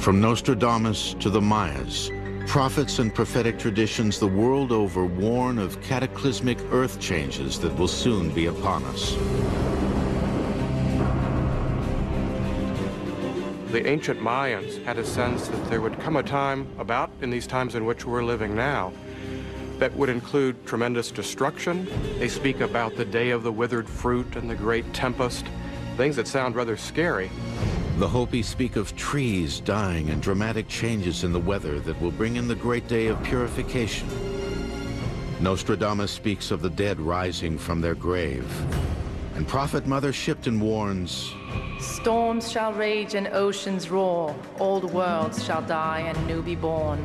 From Nostradamus to the Mayas, prophets and prophetic traditions the world over warn of cataclysmic earth changes that will soon be upon us. The ancient Mayans had a sense that there would come a time, about in these times in which we're living now, that would include tremendous destruction. They speak about the day of the withered fruit and the great tempest, things that sound rather scary. The Hopi speak of trees dying and dramatic changes in the weather that will bring in the great day of purification. Nostradamus speaks of the dead rising from their grave. And Prophet Mother Shipton warns, storms shall rage and oceans roar, old worlds shall die and new be born.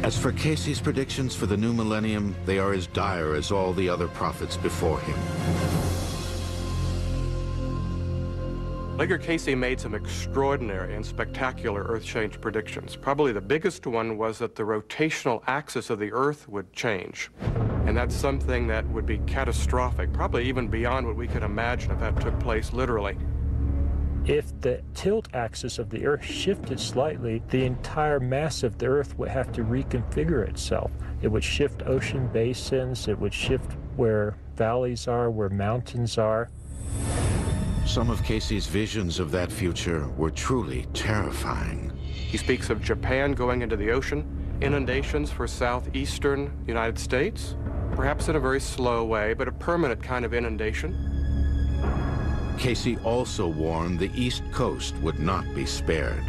As for Casey's predictions for the new millennium, they are as dire as all the other prophets before him. Edgar Cayce made some extraordinary and spectacular Earth change predictions. Probably the biggest one was that the rotational axis of the Earth would change. And that's something that would be catastrophic, probably even beyond what we could imagine if that took place literally. If the tilt axis of the Earth shifted slightly, the entire mass of the Earth would have to reconfigure itself. It would shift ocean basins, it would shift where valleys are, where mountains are. Some of Casey's visions of that future were truly terrifying. He speaks of Japan going into the ocean, inundations for southeastern United States, perhaps in a very slow way, but a permanent kind of inundation. Casey also warned the East Coast would not be spared.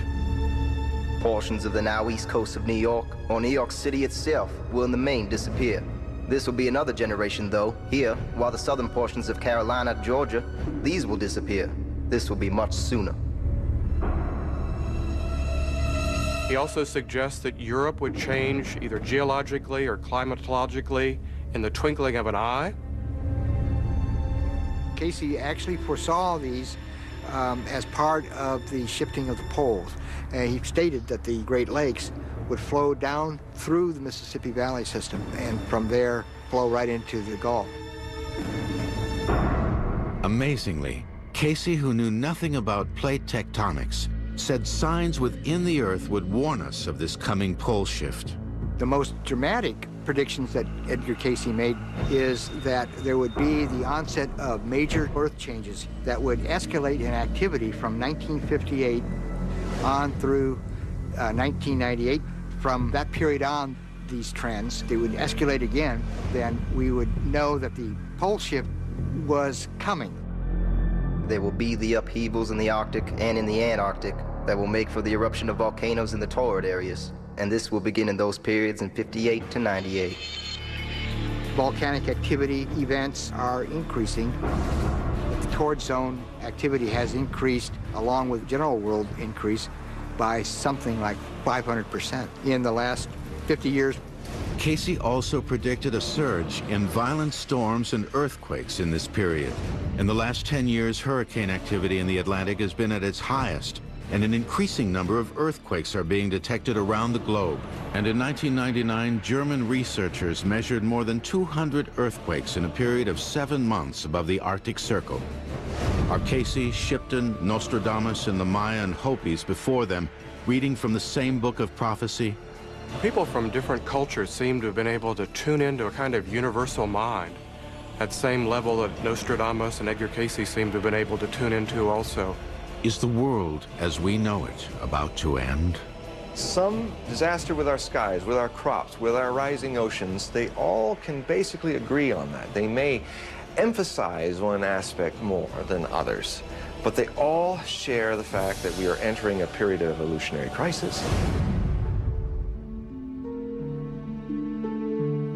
Portions of the now east coast of New York, or New York City itself, will in the main disappear. This will be another generation, though. Here, while the southern portions of Carolina, Georgia, these will disappear. This will be much sooner. He also suggests that Europe would change either geologically or climatologically in the twinkling of an eye. Casey actually foresaw these as part of the shifting of the poles. He stated that the Great Lakes would flow down through the Mississippi Valley system and from there flow right into the Gulf. Amazingly, Casey, who knew nothing about plate tectonics, said signs within the Earth would warn us of this coming pole shift. The most dramatic predictions that Edgar Cayce made is that there would be the onset of major Earth changes that would escalate in activity from 1958 on through 1998. From that period on, these trends, they would escalate again. Then we would know that the pole shift was coming. There will be the upheavals in the Arctic and in the Antarctic that will make for the eruption of volcanoes in the torrid areas. And this will begin in those periods in 58 to 98. Volcanic activity events are increasing. The torrid zone activity has increased along with general world increase by something like 500% in the last 50 years. Cayce also predicted a surge in violent storms and earthquakes in this period. In the last 10 years, hurricane activity in the Atlantic has been at its highest, and an increasing number of earthquakes are being detected around the globe. And in 1999, German researchers measured more than 200 earthquakes in a period of 7 months above the Arctic Circle. Are Cayce, Shipton, Nostradamus, and the Maya and Hopis before them reading from the same book of prophecy? People from different cultures seem to have been able to tune into a kind of universal mind, at same level that Nostradamus and Edgar Cayce seem to have been able to tune into also. Is the world as we know it about to end? Some disaster with our skies, with our crops, with our rising oceans, they all can basically agree on that. They may emphasize one aspect more than others, but they all share the fact that we are entering a period of evolutionary crisis.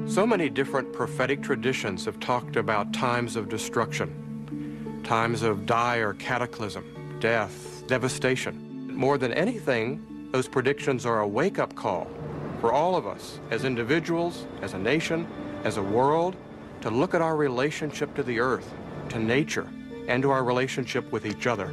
So many different prophetic traditions have talked about times of destruction, times of dire cataclysm, death, devastation. More than anything, those predictions are a wake-up call for all of us as individuals, as a nation, as a world, to look at our relationship to the earth, to nature, and to our relationship with each other.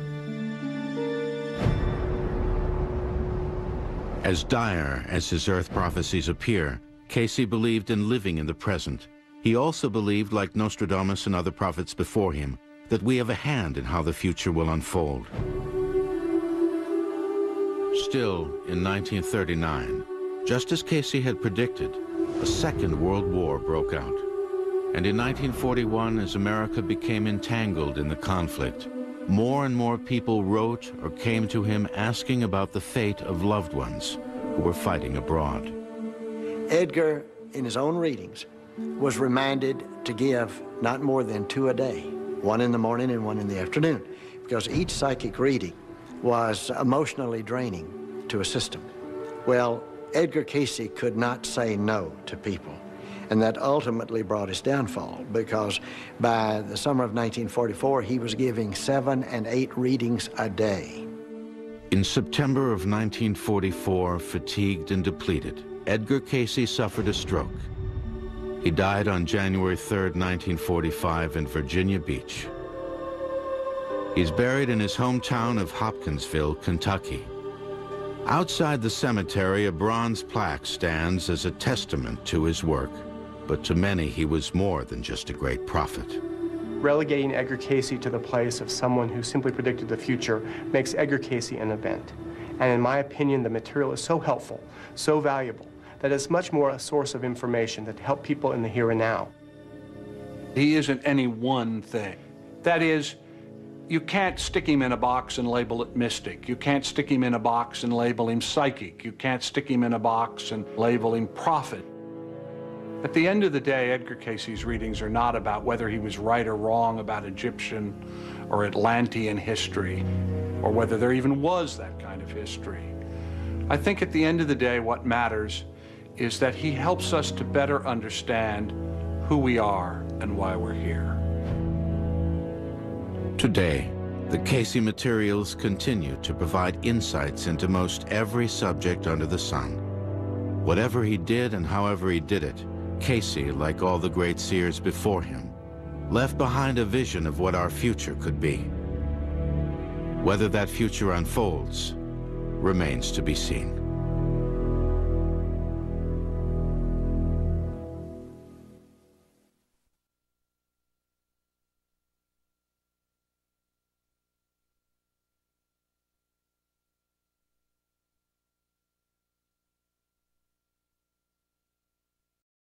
As dire as his Earth prophecies appear, Cayce believed in living in the present. He also believed, like Nostradamus and other prophets before him, that we have a hand in how the future will unfold. Still, in 1939, just as Casey had predicted, a Second World War broke out. And in 1941, as America became entangled in the conflict, more and more people wrote or came to him asking about the fate of loved ones who were fighting abroad. Edgar, in his own readings, was reminded to give not more than 2 a day, one in the morning and one in the afternoon, because each psychic reading was emotionally draining to a system. Well, Edgar Casey could not say no to people, and that ultimately brought his downfall, because by the summer of 1944, he was giving 7 and 8 readings a day. In September of 1944, fatigued and depleted, Edgar Casey suffered a stroke. He died on January 3rd, 1945 in Virginia Beach. He's buried in his hometown of Hopkinsville, Kentucky. Outside the cemetery, a bronze plaque stands as a testament to his work. But to many, he was more than just a great prophet. Relegating Edgar Casey to the place of someone who simply predicted the future makes Edgar Casey an event. And in my opinion, the material is so helpful, so valuable, that it's much more a source of information that help people in the here and now. He isn't any one thing. That is, you can't stick him in a box and label it mystic. You can't stick him in a box and label him psychic. You can't stick him in a box and label him prophet. At the end of the day, Edgar Casey's readings are not about whether he was right or wrong about Egyptian or Atlantean history, or whether there even was that kind of history. I think at the end of the day, what matters is that he helps us to better understand who we are and why we're here. Today, the Casey materials continue to provide insights into most every subject under the sun. Whatever he did and however he did it, Casey, like all the great seers before him, left behind a vision of what our future could be. Whether that future unfolds remains to be seen.